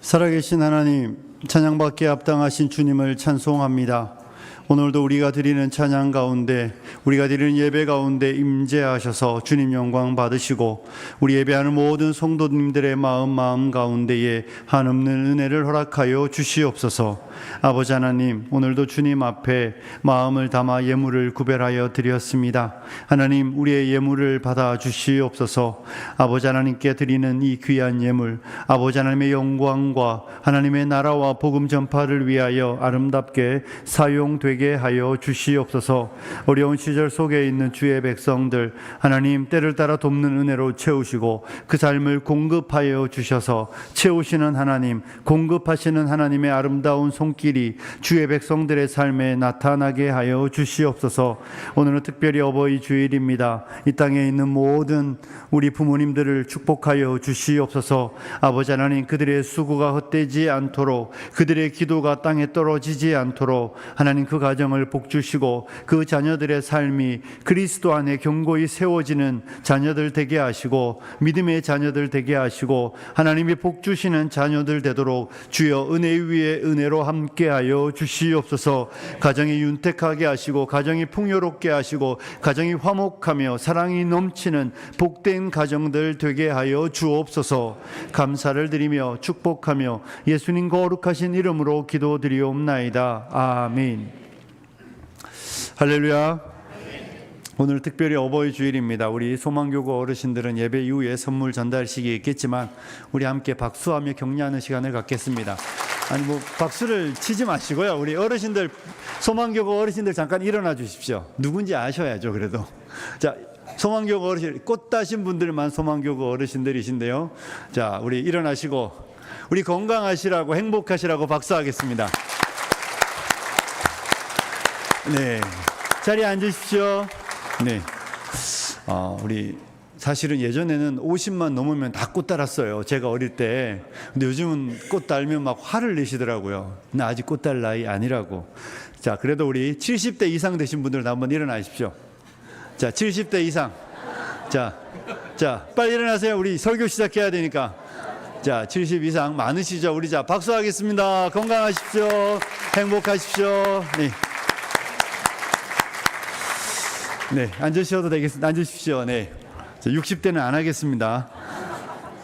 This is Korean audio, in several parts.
살아계신 하나님, 찬양받기에 합당하신 주님을 찬송합니다. 오늘도 우리가 드리는 찬양 가운데, 우리가 드리는 예배 가운데 임재하셔서 주님 영광 받으시고, 우리 예배하는 모든 성도님들의 마음 가운데에 한없는 은혜를 허락하여 주시옵소서. 아버지 하나님, 오늘도 주님 앞에 마음을 담아 예물을 구별하여 드렸습니다. 하나님, 우리의 예물을 받아 주시옵소서. 아버지 하나님께 드리는 이 귀한 예물, 아버지 하나님의 영광과 하나님의 나라와 복음 전파를 위하여 아름답게 사용되게 하여 주시옵소서. 어려운 시절 속에 있는 주의 백성들, 하나님 때를 따라 돕는 은혜로 채우시고 그 삶을 공급하여 주셔서 채우시는 하나님, 공급하시는 하나님의 아름다운 손길이 주의 백성들의 삶에 나타나게 하여 주시옵소서. 오늘은 특별히 어버이 주일입니다. 이 땅에 있는 모든 우리 부모님들을 축복하여 주시옵소서. 아버지 하나님, 그들의 수고가 헛되지 않도록, 그들의 기도가 땅에 떨어지지 않도록 하나님 그 가정을 복주시고 그 자녀들의 삶이 그리스도 안에 견고히 세워지는 자녀들 되게 하시고 믿음의 자녀들 되게 하시고 하나님이 복주시는 자녀들 되도록 주여 은혜 위에 은혜로 함께하여 주시옵소서. 가정이 윤택하게 하시고 가정이 풍요롭게 하시고 가정이 화목하며 사랑이 넘치는 복된 가정들 되게 하여 주옵소서. 감사를 드리며 축복하며 예수님 거룩하신 이름으로 기도드리옵나이다. 아멘. 할렐루야. 오늘 특별히 어버이 주일입니다. 우리 소망교구 어르신들은 예배 이후에 선물 전달식이 있겠지만 우리 함께 박수하며 격려하는 시간을 갖겠습니다. 아니 박수를 치지 마시고요. 우리 어르신들, 소망교구 어르신들 잠깐 일어나 주십시오. 누군지 아셔야죠. 그래도 자, 소망교구 어르신, 꽃 따신 분들만 소망교구 어르신들이신데요. 자, 우리 일어나시고 우리 건강하시라고 행복하시라고 박수하겠습니다. 네, 자리에 앉으십시오. 네, 우리 사실은 예전에는 50만 넘으면 다 꽃 달았어요. 제가 어릴 때. 근데 요즘은 꽃 달면 막 화를 내시더라고요. 나 아직 꽃 달 나이 아니라고. 자, 그래도 우리 70대 이상 되신 분들 한번 일어나십시오. 자, 70대 이상. 자, 빨리 일어나세요. 우리 설교 시작해야 되니까. 자, 70 이상 많으시죠? 우리 자, 박수하겠습니다. 건강하십시오. 행복하십시오. 네. 네, 앉으셔도 되겠습니다. 앉으십시오. 네. 자, 60대는 안 하겠습니다.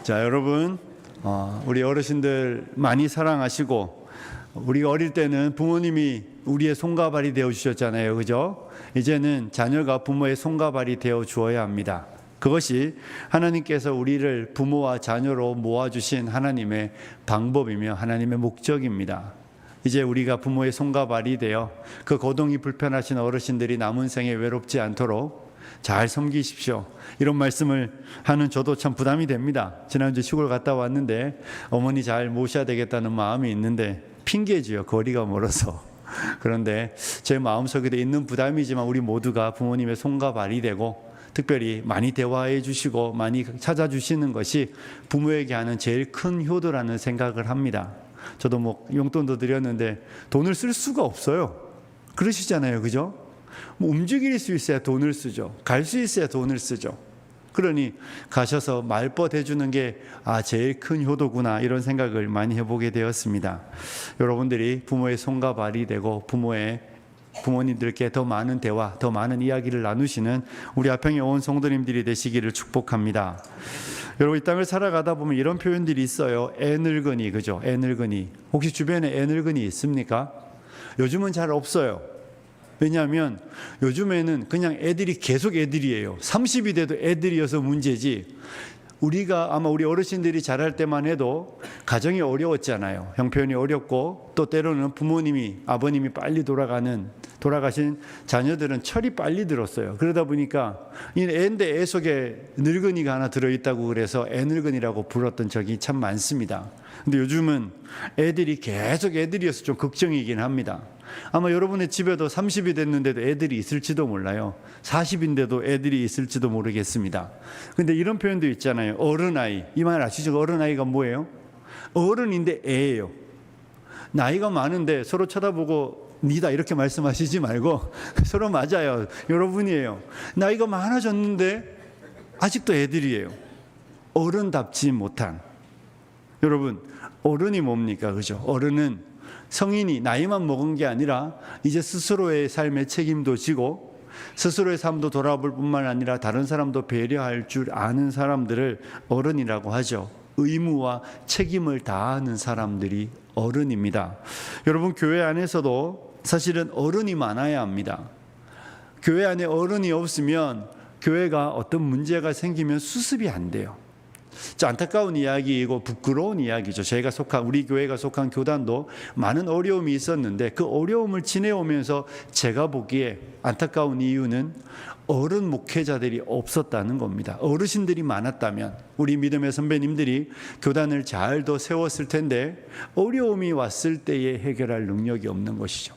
자, 여러분, 우리 어르신들 많이 사랑하시고, 우리가 어릴 때는 부모님이 우리의 손과 발이 되어 주셨잖아요. 그죠? 이제는 자녀가 부모의 손과 발이 되어 주어야 합니다. 그것이 하나님께서 우리를 부모와 자녀로 모아주신 하나님의 방법이며 하나님의 목적입니다. 이제 우리가 부모의 손과 발이 되어 그 거동이 불편하신 어르신들이 남은 생에 외롭지 않도록 잘 섬기십시오. 이런 말씀을 하는 저도 참 부담이 됩니다. 지난주 시골 갔다 왔는데 어머니 잘 모셔야 되겠다는 마음이 있는데 핑계지요. 거리가 멀어서. 그런데 제 마음속에도 있는 부담이지만 우리 모두가 부모님의 손과 발이 되고 특별히 많이 대화해 주시고 많이 찾아주시는 것이 부모에게 하는 제일 큰 효도라는 생각을 합니다. 저도 용돈도 드렸는데 돈을 쓸 수가 없어요. 그러시잖아요. 그죠? 움직일 수 있어야 돈을 쓰죠. 갈 수 있어야 돈을 쓰죠. 그러니 가셔서 말벗 해주는 게 제일 큰 효도구나, 이런 생각을 많이 해보게 되었습니다. 여러분들이 부모의 손과 발이 되고 부모님들께 더 많은 대화, 더 많은 이야기를 나누시는 우리 아평의 온 성도님들이 되시기를 축복합니다. 여러분, 이 땅을 살아가다 보면 이런 표현들이 있어요. 애늙은이, 그죠? 애늙은이. 혹시 주변에 애늙은이 있습니까? 요즘은 잘 없어요. 왜냐하면 요즘에는 그냥 애들이 계속 애들이에요. 30이 돼도 애들이어서 문제지. 우리가 아마 우리 어르신들이 자랄 때만 해도 가정이 어려웠잖아요. 형편이 어렵고 또 때로는 부모님이, 아버님이 빨리 돌아가신 자녀들은 철이 빨리 들었어요. 그러다 보니까 이 애인데 애 속에 늙은이가 하나 들어있다고 그래서 애늙은이라고 불렀던 적이 참 많습니다. 근데 요즘은 애들이 계속 애들이어서 좀 걱정이긴 합니다. 아마 여러분의 집에도 30이 됐는데도 애들이 있을지도 몰라요. 40인데도 애들이 있을지도 모르겠습니다. 근데 이런 표현도 있잖아요. 어른아이. 이 말 아시죠? 어른아이가 뭐예요? 어른인데 애예요. 나이가 많은데 서로 쳐다보고 니다 이렇게 말씀하시지 말고 서로 맞아요. 여러분이에요. 나이가 많아졌는데 아직도 애들이에요. 어른답지 못한. 여러분, 어른이 뭡니까? 그죠? 어른은 성인이 나이만 먹은 게 아니라 이제 스스로의 삶의 책임도 지고 스스로의 삶도 돌아볼 뿐만 아니라 다른 사람도 배려할 줄 아는 사람들을 어른이라고 하죠. 의무와 책임을 다하는 사람들이 어른입니다. 여러분, 교회 안에서도 사실은 어른이 많아야 합니다. 교회 안에 어른이 없으면 교회가 어떤 문제가 생기면 수습이 안 돼요. 안타까운 이야기이고 부끄러운 이야기죠. 우리 교회가 속한 교단도 많은 어려움이 있었는데 그 어려움을 지내오면서 제가 보기에 안타까운 이유는 어른 목회자들이 없었다는 겁니다. 어르신들이 많았다면 우리 믿음의 선배님들이 교단을 잘 더 세웠을 텐데 어려움이 왔을 때에 해결할 능력이 없는 것이죠.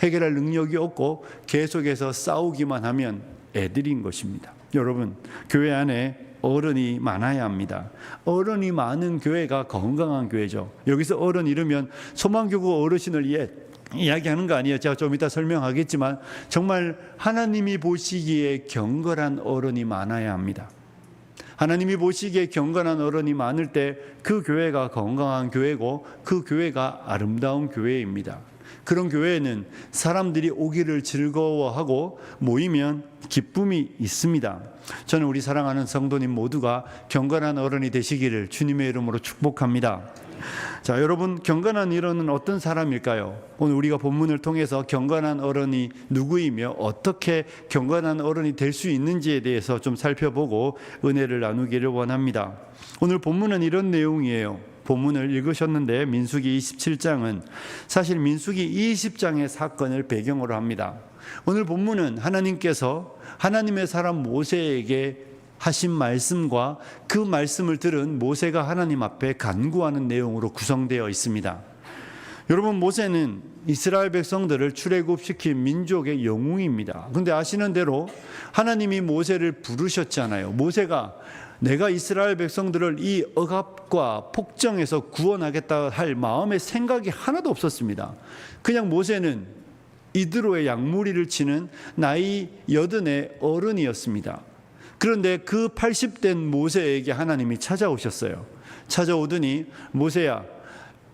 해결할 능력이 없고 계속해서 싸우기만 하면 애들인 것입니다. 여러분, 교회 안에 어른이 많아야 합니다. 어른이 많은 교회가 건강한 교회죠. 여기서 어른 이르면 소망교구 어르신을 이야기하는 거 아니에요. 제가 좀 이따 설명하겠지만 정말 하나님이 보시기에 경건한 어른이 많아야 합니다. 하나님이 보시기에 경건한 어른이 많을 때 그 교회가 건강한 교회고 그 교회가 아름다운 교회입니다. 그런 교회에는 사람들이 오기를 즐거워하고 모이면 기쁨이 있습니다. 저는 우리 사랑하는 성도님 모두가 경건한 어른이 되시기를 주님의 이름으로 축복합니다. 자, 여러분, 경건한 어른은 어떤 사람일까요? 오늘 우리가 본문을 통해서 경건한 어른이 누구이며 어떻게 경건한 어른이 될 수 있는지에 대해서 좀 살펴보고 은혜를 나누기를 원합니다. 오늘 본문은 이런 내용이에요. 본문을 읽으셨는데 민수기 27장은 사실 민수기 20장의 사건을 배경으로 합니다. 오늘 본문은 하나님께서 하나님의 사람 모세에게 하신 말씀과 그 말씀을 들은 모세가 하나님 앞에 간구하는 내용으로 구성되어 있습니다. 여러분, 모세는 이스라엘 백성들을 출애굽시킨 민족의 영웅입니다. 그런데 아시는 대로 하나님이 모세를 부르셨잖아요. 모세가 내가 이스라엘 백성들을 이 억압과 폭정에서 구원하겠다 할 마음의 생각이 하나도 없었습니다. 그냥 모세는 이드로의 양무리를 치는 나이 80의 어른이었습니다. 그런데 그 80된 모세에게 하나님이 찾아오셨어요. 찾아오더니 모세야,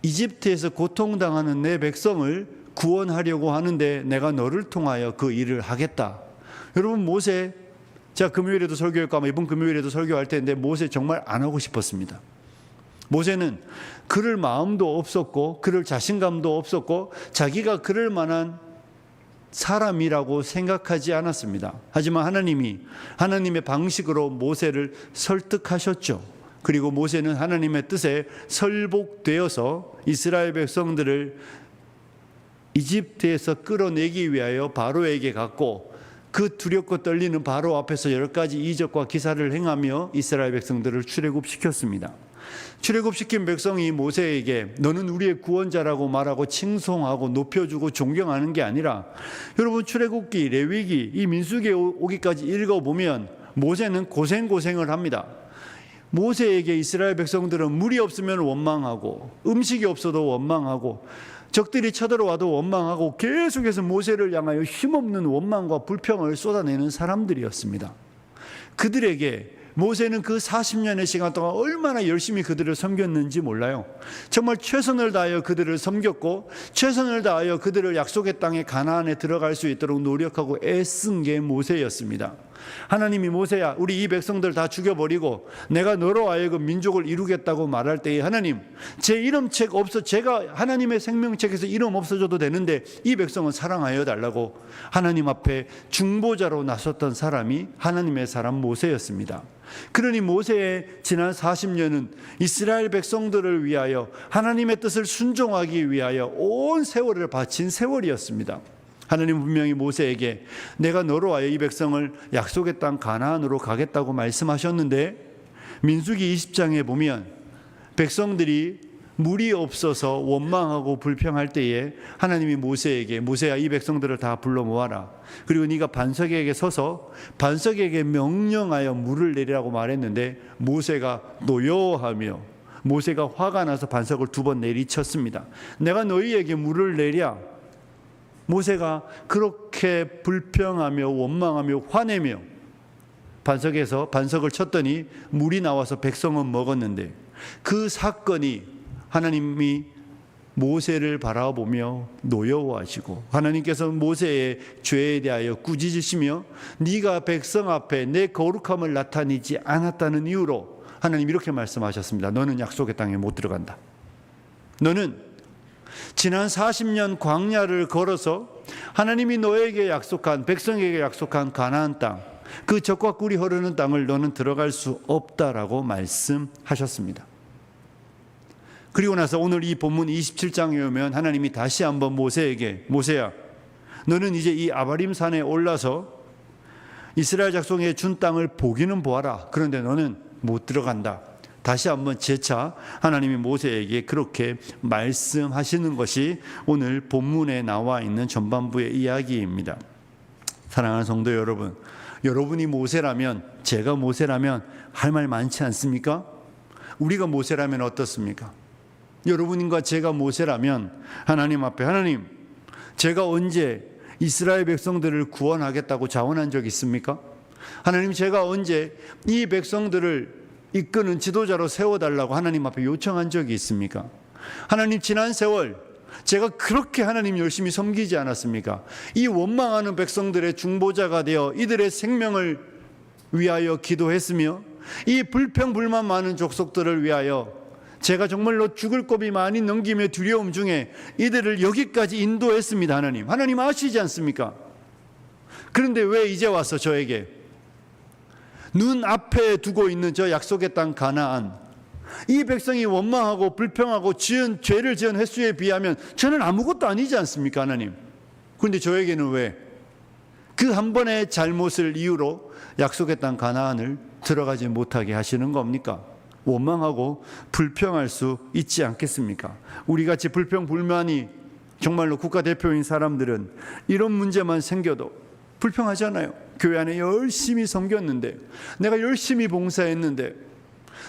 이집트에서 고통당하는 내 백성을 구원하려고 하는데 내가 너를 통하여 그 일을 하겠다. 여러분, 모세, 제가 금요일에도 설교할까 아마 이번 금요일에도 설교할 텐데 모세 정말 안 하고 싶었습니다. 모세는 그럴 마음도 없었고 그럴 자신감도 없었고 자기가 그럴 만한 사람이라고 생각하지 않았습니다. 하지만 하나님이 하나님의 방식으로 모세를 설득하셨죠. 그리고 모세는 하나님의 뜻에 설복되어서 이스라엘 백성들을 이집트에서 끌어내기 위하여 바로에게 갔고 그 두렵고 떨리는 바로 앞에서 여러 가지 이적과 기사를 행하며 이스라엘 백성들을 출애굽시켰습니다. 출애굽시킨 백성이 모세에게 너는 우리의 구원자라고 말하고 칭송하고 높여주고 존경하는 게 아니라, 여러분, 출애굽기, 레위기, 이 민수기에 오기까지 읽어보면 모세는 고생을 합니다. 모세에게 이스라엘 백성들은 물이 없으면 원망하고 음식이 없어도 원망하고 적들이 쳐들어와도 원망하고 계속해서 모세를 향하여 힘없는 원망과 불평을 쏟아내는 사람들이었습니다. 그들에게 모세는 그 40년의 시간 동안 얼마나 열심히 그들을 섬겼는지 몰라요. 정말 최선을 다하여 그들을 섬겼고 최선을 다하여 그들을 약속의 땅에 가나안에 들어갈 수 있도록 노력하고 애쓴 게 모세였습니다. 하나님이 모세야, 우리 이 백성들 다 죽여버리고 내가 너로 하여금 민족을 이루겠다고 말할 때에 하나님, 제 이름책 제가 하나님의 생명책에서 이름 없어져도 되는데 이 백성은 사랑하여 달라고 하나님 앞에 중보자로 나섰던 사람이 하나님의 사람 모세였습니다. 그러니 모세의 지난 40년은 이스라엘 백성들을 위하여 하나님의 뜻을 순종하기 위하여 온 세월을 바친 세월이었습니다. 하나님은 분명히 모세에게 내가 너로 하여 이 백성을 약속의 땅 가나안으로 가겠다고 말씀하셨는데, 민수기 20장에 보면 백성들이 물이 없어서 원망하고 불평할 때에 하나님이 모세에게 모세야, 이 백성들을 다 불러 모아라. 그리고 네가 반석에게 서서 반석에게 명령하여 물을 내리라고 말했는데 모세가 노여워하며 모세가 화가 나서 반석을 2번 내리쳤습니다. 내가 너희에게 물을 내랴. 모세가 그렇게 불평하며 원망하며 화내며 반석에서 반석을 쳤더니 물이 나와서 백성은 먹었는데, 그 사건이 하나님이 모세를 바라보며 노여워하시고 하나님께서 모세의 죄에 대하여 꾸짖으시며 네가 백성 앞에 내 거룩함을 나타내지 않았다는 이유로 하나님 이렇게 말씀하셨습니다. 너는 약속의 땅에 못 들어간다. 너는 지난 40년 광야를 걸어서 하나님이 너에게 약속한, 백성에게 약속한 가나안 땅, 그 젖과 꿀이 흐르는 땅을 너는 들어갈 수 없다라고 말씀하셨습니다. 그리고 나서 오늘 이 본문 27장에 오면 하나님이 다시 한번 모세에게, 모세야, 너는 이제 이 아바림 산에 올라서 이스라엘 작성에 준 땅을 보기는 보아라. 그런데 너는 못 들어간다. 다시 한번 재차 하나님이 모세에게 그렇게 말씀하시는 것이 오늘 본문에 나와 있는 전반부의 이야기입니다. 사랑하는 성도 여러분, 여러분이 모세라면, 제가 모세라면 할 말 많지 않습니까? 우리가 모세라면 어떻습니까? 여러분과 제가 모세라면 하나님 앞에, 하나님, 제가 언제 이스라엘 백성들을 구원하겠다고 자원한 적 있습니까? 하나님, 제가 언제 이 백성들을 이끄는 지도자로 세워달라고 하나님 앞에 요청한 적이 있습니까? 하나님, 지난 세월 제가 그렇게 하나님 열심히 섬기지 않았습니까? 이 원망하는 백성들의 중보자가 되어 이들의 생명을 위하여 기도했으며 이 불평불만 많은 족속들을 위하여 제가 정말로 죽을 고비 많이 넘기며 두려움 중에 이들을 여기까지 인도했습니다. 하나님 아시지 않습니까? 그런데 왜 이제 와서 저에게 눈앞에 두고 있는 저 약속의 땅 가나안, 이 백성이 원망하고 불평하고 죄를 지은 횟수에 비하면 저는 아무것도 아니지 않습니까? 하나님, 그런데 저에게는 왜 그 한 번의 잘못을 이유로 약속의 땅 가나안을 들어가지 못하게 하시는 겁니까? 원망하고 불평할 수 있지 않겠습니까? 우리같이 불평불만이 정말로 국가대표인 사람들은 이런 문제만 생겨도 불평하잖아요. 교회 안에 열심히 섬겼는데, 내가 열심히 봉사했는데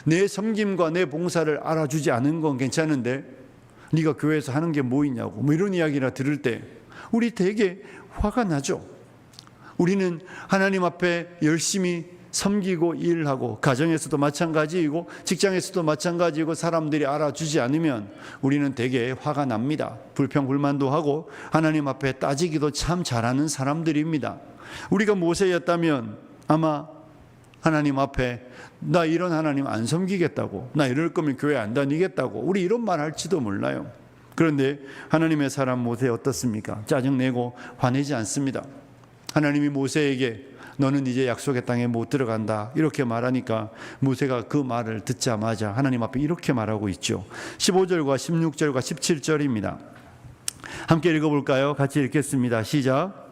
내 섬김과 내 봉사를 알아주지 않은 건 괜찮은데 네가 교회에서 하는 게 뭐 있냐고, 뭐 이런 이야기나 들을 때 우리 되게 화가 나죠. 우리는 하나님 앞에 열심히 섬기고 일하고, 가정에서도 마찬가지이고 직장에서도 마찬가지이고, 사람들이 알아주지 않으면 우리는 되게 화가 납니다. 불평불만도 하고 하나님 앞에 따지기도 참 잘하는 사람들입니다. 우리가 모세였다면 아마 하나님 앞에 나 이런 하나님 안 섬기겠다고, 나 이럴 거면 교회 안 다니겠다고, 우리 이런 말 할지도 몰라요. 그런데 하나님의 사람 모세 어떻습니까? 짜증내고 화내지 않습니다. 하나님이 모세에게 너는 이제 약속의 땅에 못 들어간다 이렇게 말하니까 모세가 그 말을 듣자마자 하나님 앞에 이렇게 말하고 있죠. 15절과 16절과 17절입니다. 함께 읽어볼까요? 같이 읽겠습니다. 시작.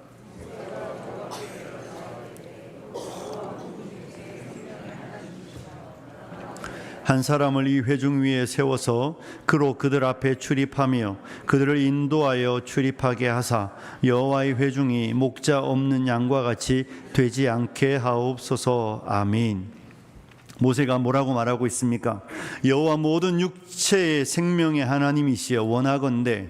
한 사람을 이 회중 위에 세워서 그로 그들 앞에 출입하며 그들을 인도하여 출입하게 하사 여호와의 회중이 목자 없는 양과 같이 되지 않게 하옵소서. 아멘. 모세가 뭐라고 말하고 있습니까? 여호와 모든 육체의 생명의 하나님이시여, 원하건대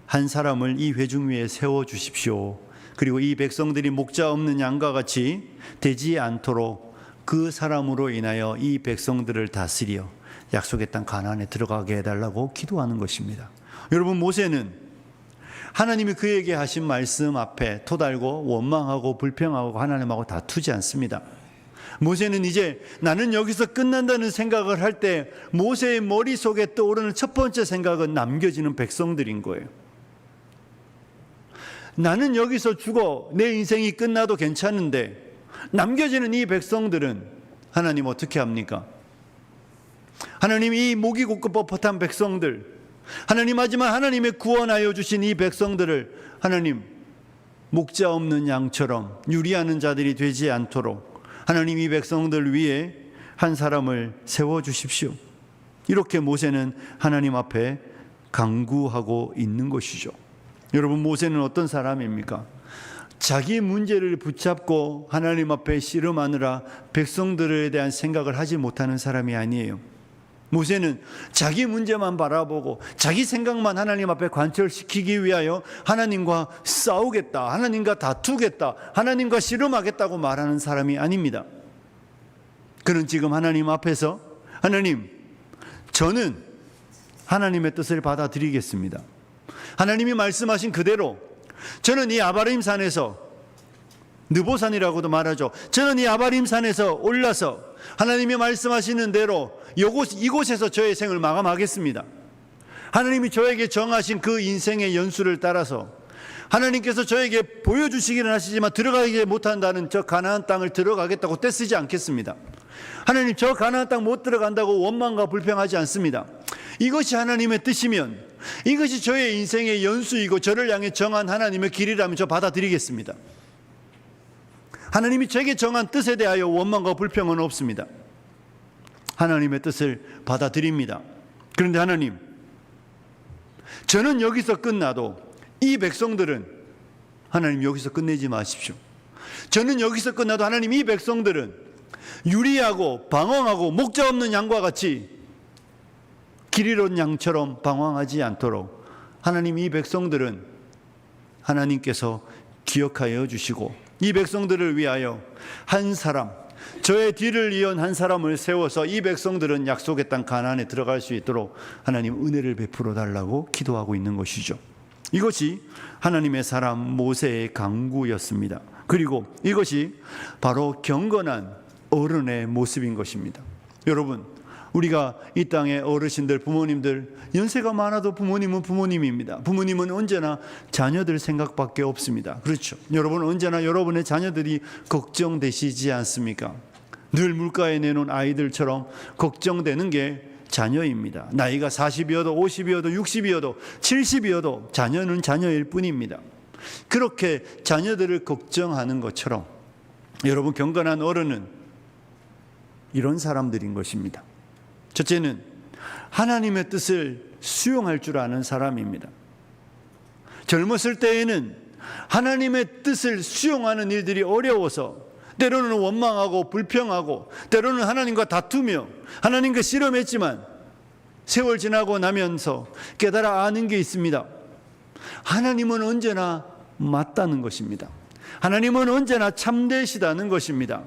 한 사람을 이 회중 위에 세워주십시오. 그리고 이 백성들이 목자 없는 양과 같이 되지 않도록 그 사람으로 인하여 이 백성들을 다스려 약속의 땅 가나안에 들어가게 해달라고 기도하는 것입니다. 여러분, 모세는 하나님이 그에게 하신 말씀 앞에 토달고 원망하고 불평하고 하나님하고 다투지 않습니다. 모세는 이제 나는 여기서 끝난다는 생각을 할 때 모세의 머릿속에 떠오르는 첫 번째 생각은 남겨지는 백성들인 거예요. 나는 여기서 죽어 내 인생이 끝나도 괜찮은데 남겨지는 이 백성들은 하나님 어떻게 합니까? 하나님, 이 목이 곧고 뻣뻣한 백성들, 하나님, 하지만 하나님의 구원하여 주신 이 백성들을 하나님 목자 없는 양처럼 유리하는 자들이 되지 않도록 하나님 이 백성들 위에 한 사람을 세워주십시오. 이렇게 모세는 하나님 앞에 간구하고 있는 것이죠. 여러분, 모세는 어떤 사람입니까? 자기 문제를 붙잡고 하나님 앞에 씨름하느라 백성들에 대한 생각을 하지 못하는 사람이 아니에요. 모세는 자기 문제만 바라보고 자기 생각만 하나님 앞에 관철시키기 위하여 하나님과 싸우겠다, 하나님과 다투겠다, 하나님과 씨름하겠다고 말하는 사람이 아닙니다. 그는 지금 하나님 앞에서 하나님, 저는 하나님의 뜻을 받아들이겠습니다. 하나님이 말씀하신 그대로 저는 이 아바림 산에서, 느보산이라고도 말하죠, 저는 이 아바림 산에서 올라서 하나님이 말씀하시는 대로 이곳에서 저의 생을 마감하겠습니다. 하나님이 저에게 정하신 그 인생의 연수를 따라서 하나님께서 저에게 보여주시기는 하시지만 들어가지 못한다는 저 가나안 땅을 들어가겠다고 떼쓰지 않겠습니다. 하나님, 저 가나안 땅 못 들어간다고 원망과 불평하지 않습니다. 이것이 하나님의 뜻이면, 이것이 저의 인생의 연수이고 저를 향해 정한 하나님의 길이라면 저 받아들이겠습니다. 하나님이 제게 정한 뜻에 대하여 원망과 불평은 없습니다. 하나님의 뜻을 받아들입니다. 그런데 하나님, 저는 여기서 끝나도 이 백성들은, 하나님 여기서 끝내지 마십시오. 저는 여기서 끝나도 하나님, 이 백성들은 유리하고 방황하고 목자 없는 양과 같이 길 잃은 양처럼 방황하지 않도록 하나님, 이 백성들은 하나님께서 기억하여 주시고 이 백성들을 위하여 한 사람, 저의 뒤를 이은 한 사람을 세워서 이 백성들은 약속의 땅 가나안에 들어갈 수 있도록 하나님 은혜를 베풀어 달라고 기도하고 있는 것이죠. 이것이 하나님의 사람 모세의 강구였습니다. 그리고 이것이 바로 경건한 어른의 모습인 것입니다. 여러분, 우리가 이 땅의 어르신들, 부모님들, 연세가 많아도 부모님은 부모님입니다. 부모님은 언제나 자녀들 생각밖에 없습니다. 그렇죠? 여러분, 언제나 여러분의 자녀들이 걱정되시지 않습니까? 늘 물가에 내놓은 아이들처럼 걱정되는 게 자녀입니다. 나이가 40이어도 50이어도 60이어도 70이어도 자녀는 자녀일 뿐입니다. 그렇게 자녀들을 걱정하는 것처럼 여러분, 경건한 어른은 이런 사람들인 것입니다. 첫째는 하나님의 뜻을 수용할 줄 아는 사람입니다. 젊었을 때에는 하나님의 뜻을 수용하는 일들이 어려워서 때로는 원망하고 불평하고 때로는 하나님과 다투며 하나님과 씨름했지만 세월 지나고 나면서 깨달아 아는 게 있습니다. 하나님은 언제나 맞다는 것입니다. 하나님은 언제나 참되시다는 것입니다.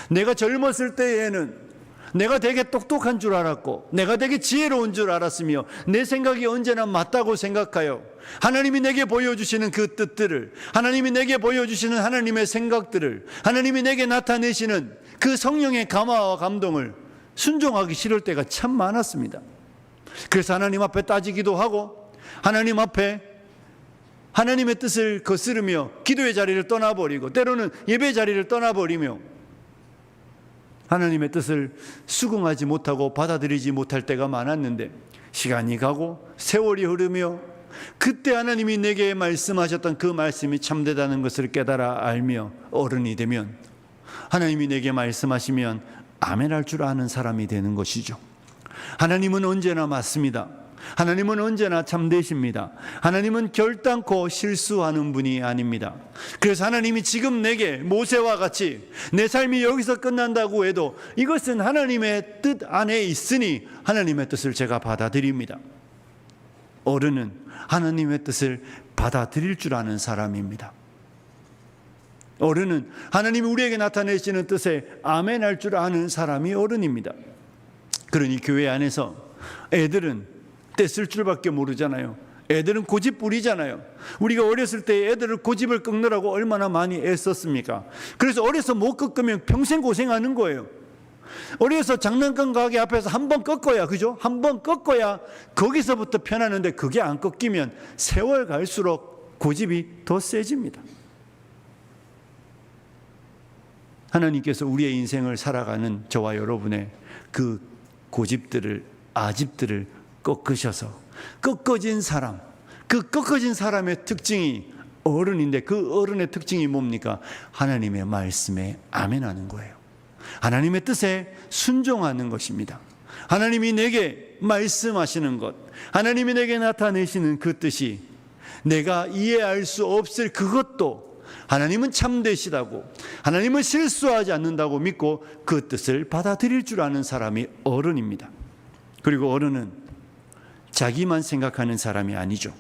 내가 젊었을 때에는 내가 되게 똑똑한 줄 알았고 내가 되게 지혜로운 줄 알았으며 내 생각이 언제나 맞다고 생각하여 하나님이 내게 보여주시는 그 뜻들을, 하나님이 내게 보여주시는 하나님의 생각들을, 하나님이 내게 나타내시는 그 성령의 감화와 감동을 순종하기 싫을 때가 참 많았습니다. 그래서 하나님 앞에 따지기도 하고 하나님 앞에 하나님의 뜻을 거스르며 기도의 자리를 떠나버리고 때로는 예배 자리를 떠나버리며 하나님의 뜻을 수긍하지 못하고 받아들이지 못할 때가 많았는데 시간이 가고 세월이 흐르며 그때 하나님이 내게 말씀하셨던 그 말씀이 참되다는 것을 깨달아 알며 어른이 되면 하나님이 내게 말씀하시면 아멘할 줄 아는 사람이 되는 것이죠. 하나님은 언제나 맞습니다. 하나님은 언제나 참되십니다. 하나님은 결단코 실수하는 분이 아닙니다. 그래서 하나님이 지금 내게 모세와 같이 내 삶이 여기서 끝난다고 해도 이것은 하나님의 뜻 안에 있으니 하나님의 뜻을 제가 받아들입니다. 어른은 하나님의 뜻을 받아들일 줄 아는 사람입니다. 어른은 하나님이 우리에게 나타내시는 뜻에 아멘할 줄 아는 사람이 어른입니다. 그러니 교회 안에서 애들은 떼쓸 줄밖에 모르잖아요. 애들은 고집 부리잖아요. 우리가 어렸을 때 애들을 고집을 꺾느라고 얼마나 많이 애썼습니까? 그래서 어려서 못 꺾으면 평생 고생하는 거예요. 어려서 장난감 가게 앞에서 한 번 꺾어야, 그죠? 한 번 꺾어야 거기서부터 편하는데 그게 안 꺾이면 세월 갈수록 고집이 더 세집니다. 하나님께서 우리의 인생을 살아가는 저와 여러분의 그 고집들을, 아집들을 꺾으셔서 꺾어진 사람, 그 꺾어진 사람의 특징이 어른인데 그 어른의 특징이 뭡니까? 하나님의 말씀에 아멘하는 거예요. 하나님의 뜻에 순종하는 것입니다. 하나님이 내게 말씀하시는 것, 하나님이 내게 나타내시는 그 뜻이 내가 이해할 수 없을 그것도 하나님은 참되시다고, 하나님은 실수하지 않는다고 믿고 그 뜻을 받아들일 줄 아는 사람이 어른입니다. 그리고 어른은 자기만 생각하는 사람이 아니죠.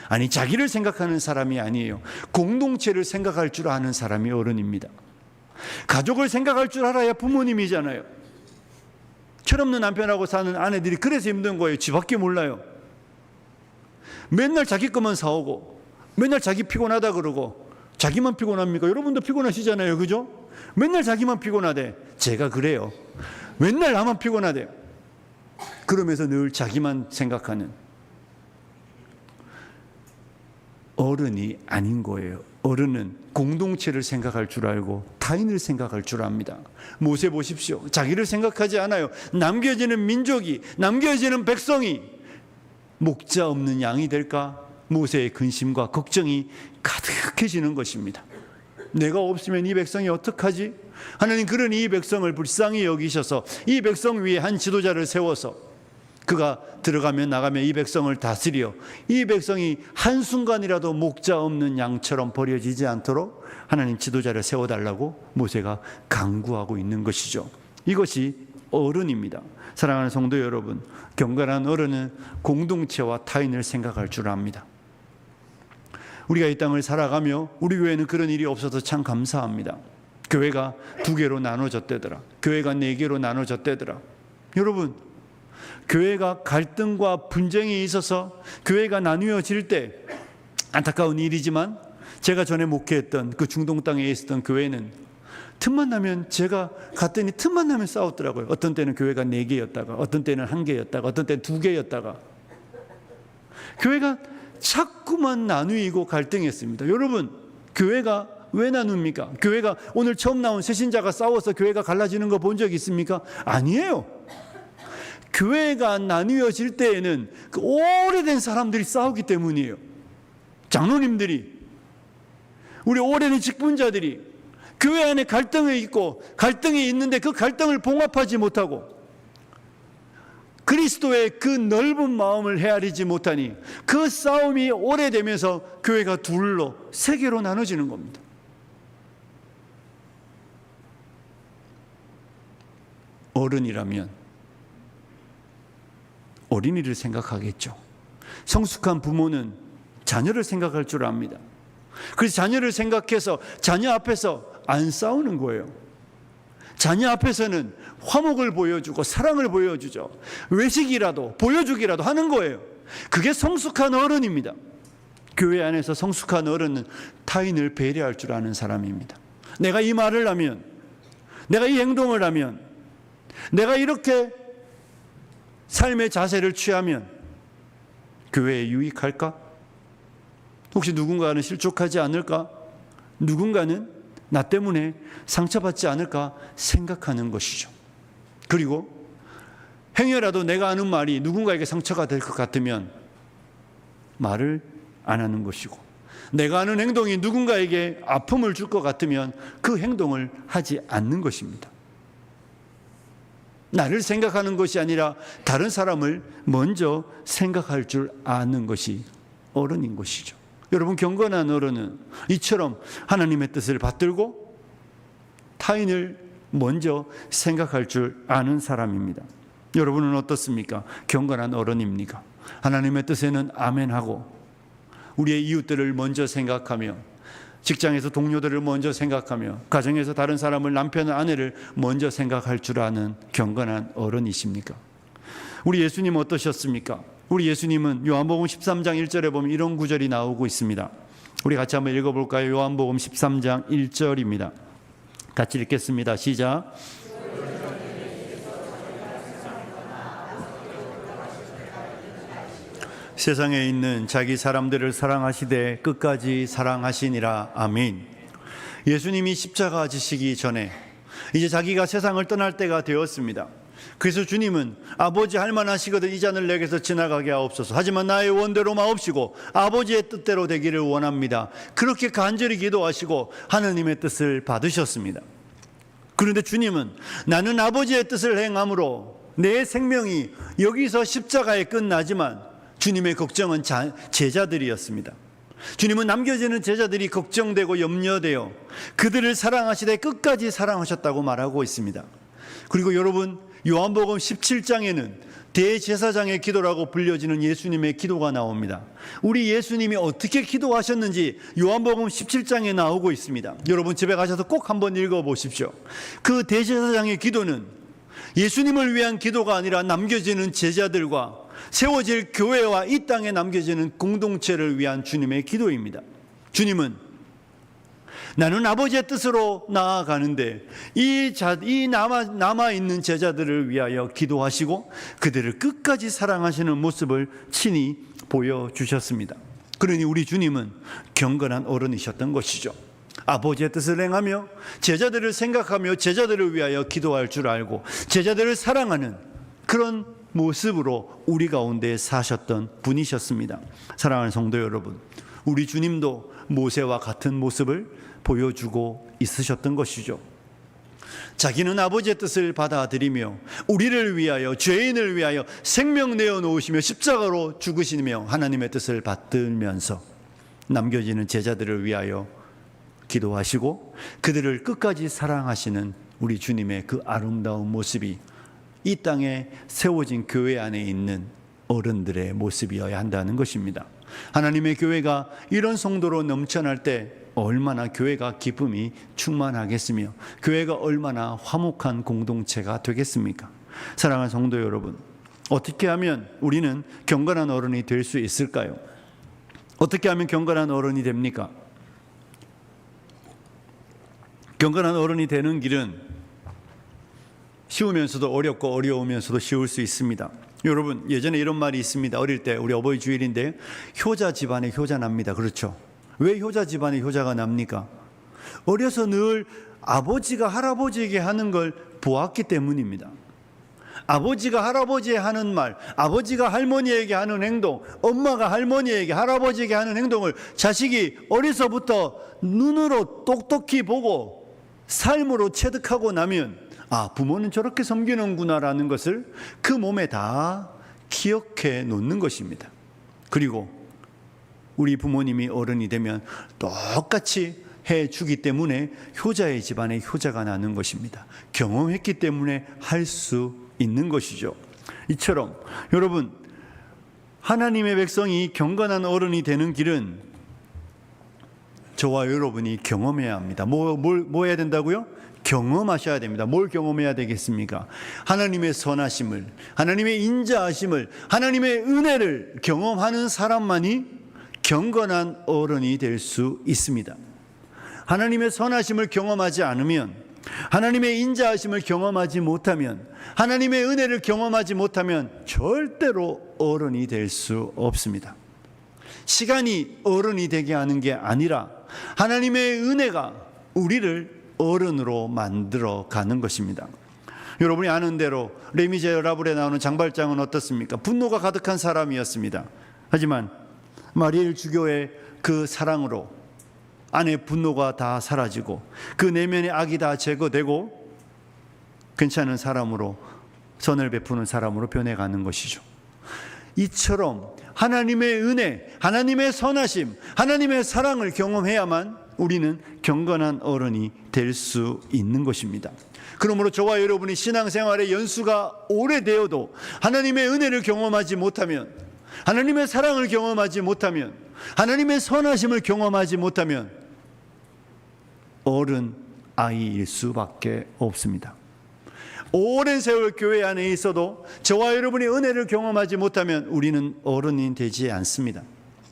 아니, 자기를 생각하는 사람이 아니에요. 공동체를 생각할 줄 아는 사람이 어른입니다. 가족을 생각할 줄 알아야 부모님이잖아요. 철없는 남편하고 사는 아내들이 그래서 힘든 거예요. 지밖에 몰라요. 맨날 자기 것만 사오고 맨날 자기 피곤하다 그러고. 자기만 피곤합니까? 여러분도 피곤하시잖아요. 그죠? 맨날 자기만 피곤하대. 제가 그래요. 맨날 나만 피곤하대요. 그러면서 늘 자기만 생각하는 어른이 아닌 거예요. 어른은 공동체를 생각할 줄 알고 타인을 생각할 줄 압니다. 모세 보십시오. 자기를 생각하지 않아요. 남겨지는 민족이, 남겨지는 백성이 목자 없는 양이 될까? 모세의 근심과 걱정이 가득해지는 것입니다. 내가 없으면 이 백성이 어떡하지? 하나님 그러니 이 백성을 불쌍히 여기셔서 이 백성 위에 한 지도자를 세워서 그가 들어가면 나가면 이 백성을 다스려 이 백성이 한순간이라도 목자 없는 양처럼 버려지지 않도록 하나님 지도자를 세워달라고 모세가 간구하고 있는 것이죠. 이것이 어른입니다. 사랑하는 성도 여러분, 경건한 어른은 공동체와 타인을 생각할 줄 압니다. 우리가 이 땅을 살아가며 우리 교회는 그런 일이 없어서 참 감사합니다. 교회가 2개로 나눠졌대더라. 교회가 4개로 나눠졌대더라. 여러분, 교회가 갈등과 분쟁이 있어서 교회가 나뉘어질 때 안타까운 일이지만 제가 전에 목회했던 그 중동 땅에 있었던 교회는 틈만 나면 제가 갔더니 틈만 나면 싸웠더라고요. 어떤 때는 교회가 4개였다가 어떤 때는 1개였다가 어떤 때는 2개였다가 교회가 자꾸만 나누이고 갈등했습니다. 여러분, 교회가 왜 나눕니까? 교회가 오늘 처음 나온 새신자가 싸워서 교회가 갈라지는 거 본 적 있습니까? 아니에요. 교회가 나뉘어질 때에는 그 오래된 사람들이 싸우기 때문이에요. 장로님들이, 우리 오래된 직분자들이 교회 안에 갈등이 있고 갈등이 있는데 그 갈등을 봉합하지 못하고 그리스도의 그 넓은 마음을 헤아리지 못하니 그 싸움이 오래되면서 교회가 2로 3개로 나눠지는 겁니다. 어른이라면 어린이를 생각하겠죠. 성숙한 부모는 자녀를 생각할 줄 압니다. 그래서 자녀를 생각해서 자녀 앞에서 안 싸우는 거예요. 자녀 앞에서는 화목을 보여주고 사랑을 보여주죠. 외식이라도 보여주기라도 하는 거예요. 그게 성숙한 어른입니다. 교회 안에서 성숙한 어른은 타인을 배려할 줄 아는 사람입니다. 내가 이 말을 하면, 내가 이 행동을 하면, 내가 이렇게 삶의 자세를 취하면 교회에 유익할까? 혹시 누군가는 실족하지 않을까? 누군가는 나 때문에 상처받지 않을까 생각하는 것이죠. 그리고 행여라도 내가 하는 말이 누군가에게 상처가 될 것 같으면 말을 안 하는 것이고, 내가 하는 행동이 누군가에게 아픔을 줄 것 같으면 그 행동을 하지 않는 것입니다. 나를 생각하는 것이 아니라 다른 사람을 먼저 생각할 줄 아는 것이 어른인 것이죠. 여러분, 경건한 어른은 이처럼 하나님의 뜻을 받들고 타인을 먼저 생각할 줄 아는 사람입니다. 여러분은 어떻습니까? 경건한 어른입니까? 하나님의 뜻에는 아멘하고 우리의 이웃들을 먼저 생각하며 직장에서 동료들을 먼저 생각하며 가정에서 다른 사람을, 남편, 아내를 먼저 생각할 줄 아는 경건한 어른이십니까? 우리 예수님 어떠셨습니까? 우리 예수님은 요한복음 13장 1절에 보면 이런 구절이 나오고 있습니다. 우리 같이 한번 읽어볼까요? 요한복음 13장 1절입니다. 같이 읽겠습니다. 시작. 세상에 있는 자기 사람들을 사랑하시되 끝까지 사랑하시니라. 아멘. 예수님이 십자가 지시기 전에 이제 자기가 세상을 떠날 때가 되었습니다. 그래서 주님은 아버지 할만하시거든 이 잔을 내게서 지나가게 하옵소서. 하지만 나의 원대로 마옵시고 아버지의 뜻대로 되기를 원합니다. 그렇게 간절히 기도하시고 하느님의 뜻을 받으셨습니다. 그런데 주님은 나는 아버지의 뜻을 행함으로 내 생명이 여기서 십자가에 끝나지만 주님의 걱정은 제자들이었습니다. 주님은 남겨지는 제자들이 걱정되고 염려되어 그들을 사랑하시되 끝까지 사랑하셨다고 말하고 있습니다. 그리고 여러분, 요한복음 17장에는 대제사장의 기도라고 불려지는 예수님의 기도가 나옵니다. 우리 예수님이 어떻게 기도하셨는지 요한복음 17장에 나오고 있습니다. 여러분 집에 가셔서 꼭 한번 읽어보십시오. 그 대제사장의 기도는 예수님을 위한 기도가 아니라 남겨지는 제자들과 세워질 교회와 이 땅에 남겨지는 공동체를 위한 주님의 기도입니다. 주님은 나는 아버지의 뜻으로 나아가는데 이 남아있는 제자들을 위하여 기도하시고 그들을 끝까지 사랑하시는 모습을 친히 보여주셨습니다. 그러니 우리 주님은 경건한 어른이셨던 것이죠. 아버지의 뜻을 행하며 제자들을 생각하며 제자들을 위하여 기도할 줄 알고 제자들을 사랑하는 그런 모습으로 우리 가운데 사셨던 분이셨습니다. 사랑하는 성도 여러분, 우리 주님도 모세와 같은 모습을 보여주고 있으셨던 것이죠. 자기는 아버지의 뜻을 받아들이며 우리를 위하여, 죄인을 위하여 생명 내어놓으시며 십자가로 죽으시며 하나님의 뜻을 받들면서 남겨지는 제자들을 위하여 기도하시고 그들을 끝까지 사랑하시는 우리 주님의 그 아름다운 모습이 이 땅에 세워진 교회 안에 있는 어른들의 모습이어야 한다는 것입니다. 하나님의 교회가 이런 성도로 넘쳐날 때 얼마나 교회가 기쁨이 충만하겠으며 교회가 얼마나 화목한 공동체가 되겠습니까? 사랑하는 성도 여러분, 어떻게 하면 우리는 경건한 어른이 될 수 있을까요? 어떻게 하면 경건한 어른이 됩니까? 경건한 어른이 되는 길은 쉬우면서도 어렵고 어려우면서도 쉬울 수 있습니다. 여러분, 예전에 이런 말이 있습니다. 어릴 때 우리 어버이 주일인데 효자 집안에 효자 납니다. 그렇죠? 왜 효자 집안에 효자가 납니까? 어려서 늘 아버지가 할아버지에게 하는 걸 보았기 때문입니다. 아버지가 할아버지에 하는 말, 아버지가 할머니에게 하는 행동, 엄마가 할머니에게, 할아버지에게 하는 행동을 자식이 어려서부터 눈으로 똑똑히 보고 삶으로 체득하고 나면 아, 부모는 저렇게 섬기는구나라는 것을 그 몸에 다 기억해 놓는 것입니다. 그리고 우리 부모님이 어른이 되면 똑같이 해주기 때문에 효자의 집안에 효자가 나는 것입니다. 경험했기 때문에 할 수 있는 것이죠. 이처럼 여러분, 하나님의 백성이 경건한 어른이 되는 길은 저와 여러분이 경험해야 합니다. 뭐 해야 된다고요? 경험하셔야 됩니다. 뭘 경험해야 되겠습니까? 하나님의 선하심을, 하나님의 인자하심을, 하나님의 은혜를 경험하는 사람만이 경건한 어른이 될 수 있습니다. 하나님의 선하심을 경험하지 않으면, 하나님의 인자하심을 경험하지 못하면, 하나님의 은혜를 경험하지 못하면 절대로 어른이 될 수 없습니다. 시간이 어른이 되게 하는 게 아니라 하나님의 은혜가 우리를 어른으로 만들어 가는 것입니다. 여러분이 아는 대로 레미제 라블에 나오는 장발장은 어떻습니까? 분노가 가득한 사람이었습니다. 하지만 마리엘 주교의 그 사랑으로 안에 분노가 다 사라지고 그 내면의 악이 다 제거되고 괜찮은 사람으로, 선을 베푸는 사람으로 변해가는 것이죠. 이처럼 하나님의 은혜, 하나님의 선하심, 하나님의 사랑을 경험해야만 우리는 경건한 어른이 될 수 있는 것입니다. 그러므로 저와 여러분이 신앙생활의 연수가 오래되어도 하나님의 은혜를 경험하지 못하면, 하나님의 사랑을 경험하지 못하면, 하나님의 선하심을 경험하지 못하면 어른 아이일 수밖에 없습니다. 오랜 세월 교회 안에 있어도 저와 여러분이 은혜를 경험하지 못하면 우리는 어른이 되지 않습니다.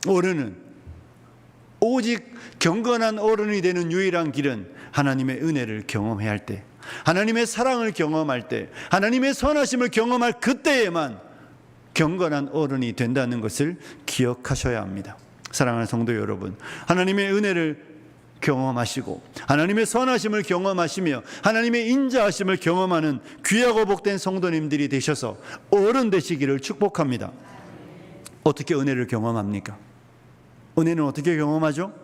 어른은, 오직 경건한 어른이 되는 유일한 길은 하나님의 은혜를 경험해야 할 때, 하나님의 사랑을 경험할 때, 하나님의 선하심을 경험할 그때에만 경건한 어른이 된다는 것을 기억하셔야 합니다. 사랑하는 성도 여러분, 하나님의 은혜를 경험하시고 하나님의 선하심을 경험하시며 하나님의 인자하심을 경험하는 귀하고 복된 성도님들이 되셔서 어른 되시기를 축복합니다. 어떻게 은혜를 경험합니까? 은혜는 어떻게 경험하죠?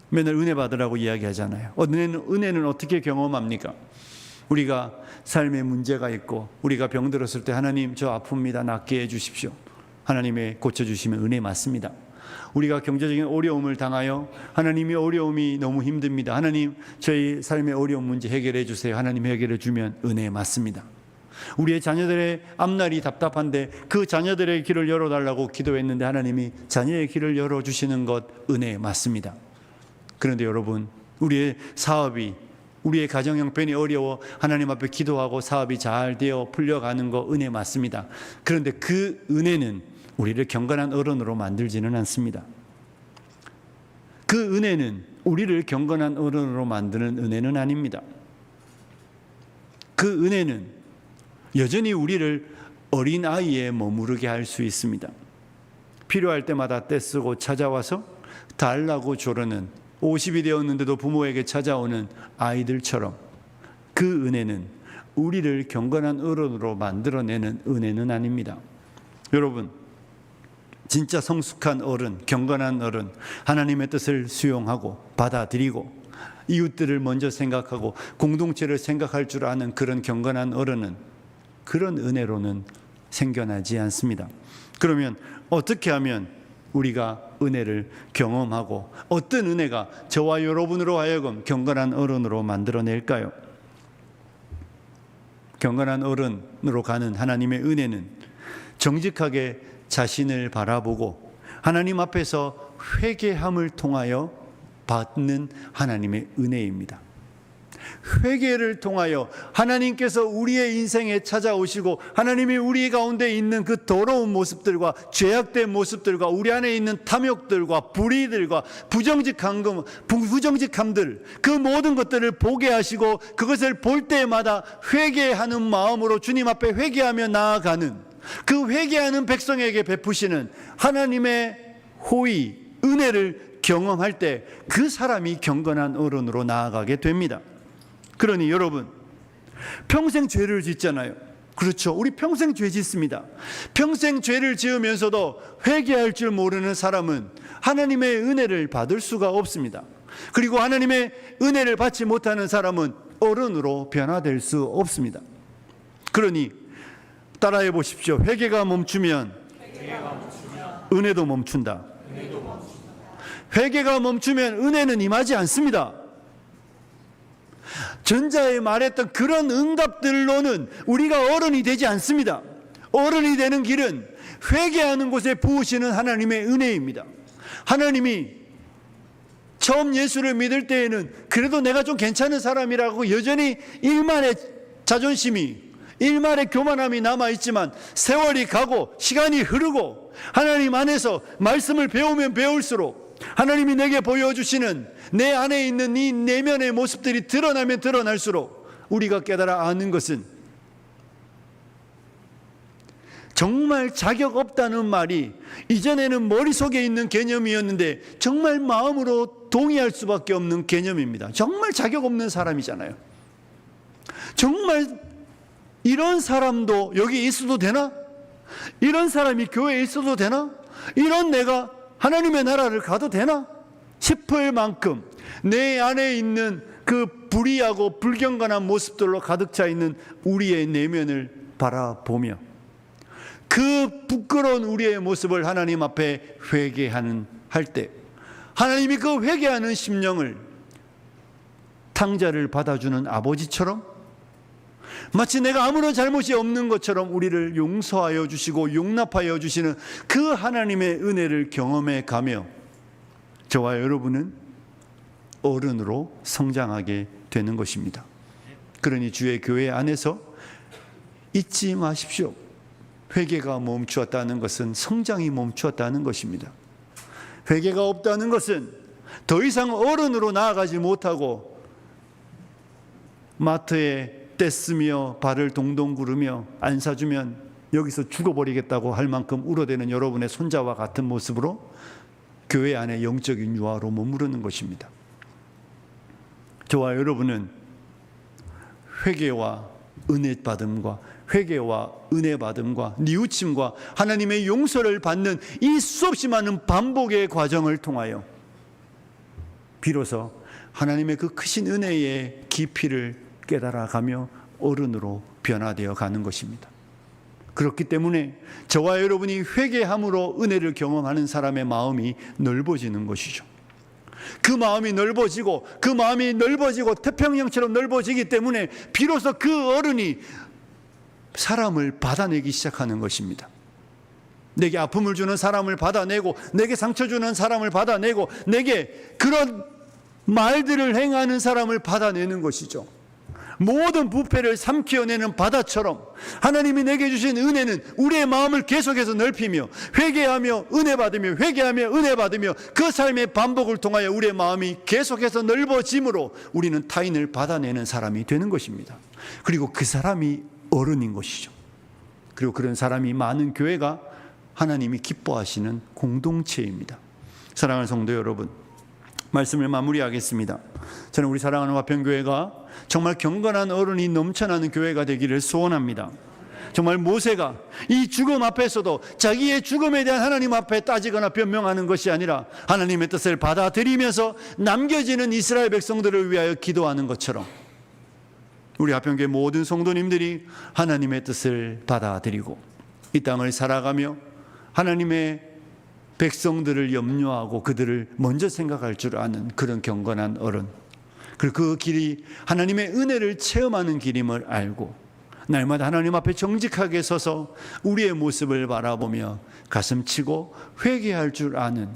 맨날 은혜 받으라고 이야기하잖아요. 은혜는 어떻게 경험합니까? 우리가 삶에 문제가 있고 우리가 병들었을 때 하나님 저 아픕니다, 낫게 해주십시오. 하나님의 고쳐주시면 은혜 맞습니다. 우리가 경제적인 어려움을 당하여 하나님의 어려움이 너무 힘듭니다, 하나님 저희 삶의 어려운 문제 해결해 주세요. 하나님 해결해 주면 은혜 맞습니다. 우리의 자녀들의 앞날이 답답한데 그 자녀들의 길을 열어달라고 기도했는데 하나님이 자녀의 길을 열어주시는 것 은혜 맞습니다. 그런데 여러분, 우리의 사업이 우리의 가정 형편이 어려워 하나님 앞에 기도하고 사업이 잘 되어 풀려가는 거 은혜 맞습니다. 그런데 그 은혜는 우리를 경건한 어른으로 만들지는 않습니다. 그 은혜는 우리를 경건한 어른으로 만드는 은혜는 아닙니다. 그 은혜는 여전히 우리를 어린아이에 머무르게 할 수 있습니다. 필요할 때마다 떼쓰고 찾아와서 달라고 조르는 50이 되었는데도 부모에게 찾아오는 아이들처럼 그 은혜는 우리를 경건한 어른으로 만들어내는 은혜는 아닙니다. 여러분, 진짜 성숙한 어른, 경건한 어른, 하나님의 뜻을 수용하고 받아들이고 이웃들을 먼저 생각하고 공동체를 생각할 줄 아는 그런 경건한 어른은 그런 은혜로는 생겨나지 않습니다. 그러면 어떻게 하면 우리가 은혜를 경험하고 어떤 은혜가 저와 여러분으로 하여금 경건한 어른으로 만들어낼까요? 경건한 어른으로 가는 하나님의 은혜는 정직하게 자신을 바라보고 하나님 앞에서 회개함을 통하여 받는 하나님의 은혜입니다. 회개를 통하여 하나님께서 우리의 인생에 찾아오시고 하나님이 우리 가운데 있는 그 더러운 모습들과 죄악된 모습들과 우리 안에 있는 탐욕들과 불의들과 부정직함들 그 모든 것들을 보게 하시고 그것을 볼 때마다 회개하는 마음으로 주님 앞에 회개하며 나아가는 그 회개하는 백성에게 베푸시는 하나님의 호의, 은혜를 경험할 때 그 사람이 경건한 어른으로 나아가게 됩니다. 그러니 여러분, 평생 죄를 짓잖아요. 그렇죠. 우리 평생 죄 짓습니다. 평생 죄를 지으면서도 회개할 줄 모르는 사람은 하나님의 은혜를 받을 수가 없습니다. 그리고 하나님의 은혜를 받지 못하는 사람은 어른으로 변화될 수 없습니다. 그러니 따라해 보십시오. 회개가 멈추면 은혜도 멈춘다. 회개가 멈추면 은혜는 임하지 않습니다. 전자에 말했던 그런 응답들로는 우리가 어른이 되지 않습니다. 어른이 되는 길은 회개하는 곳에 부으시는 하나님의 은혜입니다. 하나님이 처음 예수를 믿을 때에는 그래도 내가 좀 괜찮은 사람이라고 여전히 일말의 자존심이, 일말의 교만함이 남아있지만 세월이 가고 시간이 흐르고 하나님 안에서 말씀을 배우면 배울수록 하나님이 내게 보여주시는 내 안에 있는 이 내면의 모습들이 드러나면 드러날수록 우리가 깨달아 아는 것은 정말 자격 없다는 말이 이전에는 머릿속에 있는 개념이었는데 정말 마음으로 동의할 수밖에 없는 개념입니다. 정말 자격 없는 사람이잖아요. 정말 이런 사람도 여기 있어도 되나? 이런 사람이 교회에 있어도 되나? 이런 내가 하나님의 나라를 가도 되나 싶을 만큼 내 안에 있는 그 불의하고 불경건한 모습들로 가득 차 있는 우리의 내면을 바라보며 그 부끄러운 우리의 모습을 하나님 앞에 회개하는 할 때 하나님이 그 회개하는 심령을 탕자를 받아주는 아버지처럼 마치 내가 아무런 잘못이 없는 것처럼 우리를 용서하여 주시고 용납하여 주시는 그 하나님의 은혜를 경험해 가며 저와 여러분은 어른으로 성장하게 되는 것입니다. 그러니 주의 교회 안에서 잊지 마십시오. 회개가 멈추었다는 것은 성장이 멈추었다는 것입니다. 회개가 없다는 것은 더 이상 어른으로 나아가지 못하고 마트에 떼쓰며 발을 동동 구르며 안 사주면 여기서 죽어버리겠다고 할 만큼 울어대는 여러분의 손자와 같은 모습으로 교회 안에 영적인 유아로 머무르는 것입니다. 저와 여러분은 회개와 은혜 받음과 회개와 은혜 받음과 뉘우침과 하나님의 용서를 받는 이 수없이 많은 반복의 과정을 통하여 비로소 하나님의 그 크신 은혜의 깊이를 깨달아가며 어른으로 변화되어 가는 것입니다. 그렇기 때문에 저와 여러분이 회개함으로 은혜를 경험하는 사람의 마음이 넓어지는 것이죠. 그 마음이 넓어지고 태평양처럼 넓어지기 때문에 비로소 그 어른이 사람을 받아내기 시작하는 것입니다. 내게 아픔을 주는 사람을 받아내고 내게 상처 주는 사람을 받아내고 내게 그런 말들을 행하는 사람을 받아내는 것이죠. 모든 부패를 삼키어내는 바다처럼 하나님이 내게 주신 은혜는 우리의 마음을 계속해서 넓히며 회개하며 은혜 받으며 회개하며 은혜 받으며 그 삶의 반복을 통하여 우리의 마음이 계속해서 넓어짐으로 우리는 타인을 받아내는 사람이 되는 것입니다. 그리고 그 사람이 어른인 것이죠. 그리고 그런 사람이 많은 교회가 하나님이 기뻐하시는 공동체입니다. 사랑하는 성도 여러분, 말씀을 마무리하겠습니다. 저는 우리 사랑하는 화평교회가 정말 경건한 어른이 넘쳐나는 교회가 되기를 소원합니다. 정말 모세가 이 죽음 앞에서도 자기의 죽음에 대한 하나님 앞에 따지거나 변명하는 것이 아니라 하나님의 뜻을 받아들이면서 남겨지는 이스라엘 백성들을 위하여 기도하는 것처럼 우리 화평교회 모든 성도님들이 하나님의 뜻을 받아들이고 이 땅을 살아가며 하나님의 백성들을 염려하고 그들을 먼저 생각할 줄 아는 그런 경건한 어른, 그리고 그 길이 하나님의 은혜를 체험하는 길임을 알고 날마다 하나님 앞에 정직하게 서서 우리의 모습을 바라보며 가슴치고 회개할 줄 아는,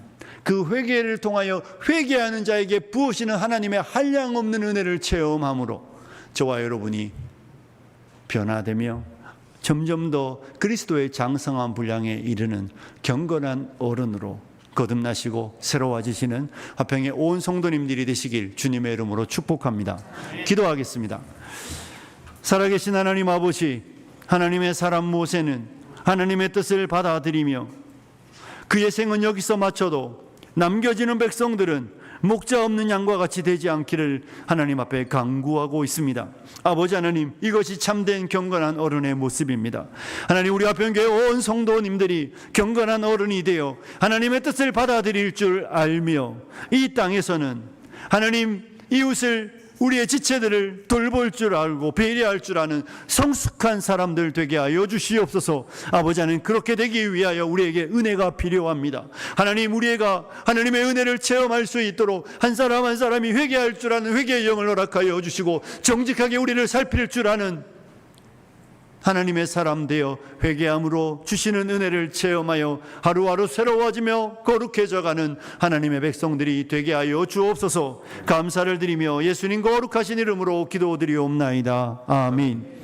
그 회개를 통하여 회개하는 자에게 부으시는 하나님의 한량없는 은혜를 체험함으로 저와 여러분이 변화되며 점점 더 그리스도의 장성한 분량에 이르는 경건한 어른으로 거듭나시고 새로워지시는 화평의 온 성도님들이 되시길 주님의 이름으로 축복합니다. 기도하겠습니다. 살아계신 하나님 아버지, 하나님의 사람 모세는 하나님의 뜻을 받아들이며 그의 생은 여기서 마쳐도 남겨지는 백성들은 목자 없는 양과 같이 되지 않기를 하나님 앞에 간구하고 있습니다. 아버지 하나님, 이것이 참된 경건한 어른의 모습입니다. 하나님, 우리 화평교회 온 성도님들이 경건한 어른이 되어 하나님의 뜻을 받아들일 줄 알며 이 땅에서는 하나님 이웃을, 우리의 지체들을 돌볼 줄 알고 배려할 줄 아는 성숙한 사람들 되게 하여 주시옵소서. 아버지 하나님, 그렇게 되기 위하여 우리에게 은혜가 필요합니다. 하나님, 우리가 하나님의 은혜를 체험할 수 있도록 한 사람 한 사람이 회개할 줄 아는 회개의 영을 허락하여 주시고 정직하게 우리를 살필 줄 아는 하나님의 사람 되어 회개함으로 주시는 은혜를 체험하여 하루하루 새로워지며 거룩해져가는 하나님의 백성들이 되게 하여 주옵소서. 감사를 드리며 예수님 거룩하신 이름으로 기도드리옵나이다. 아멘.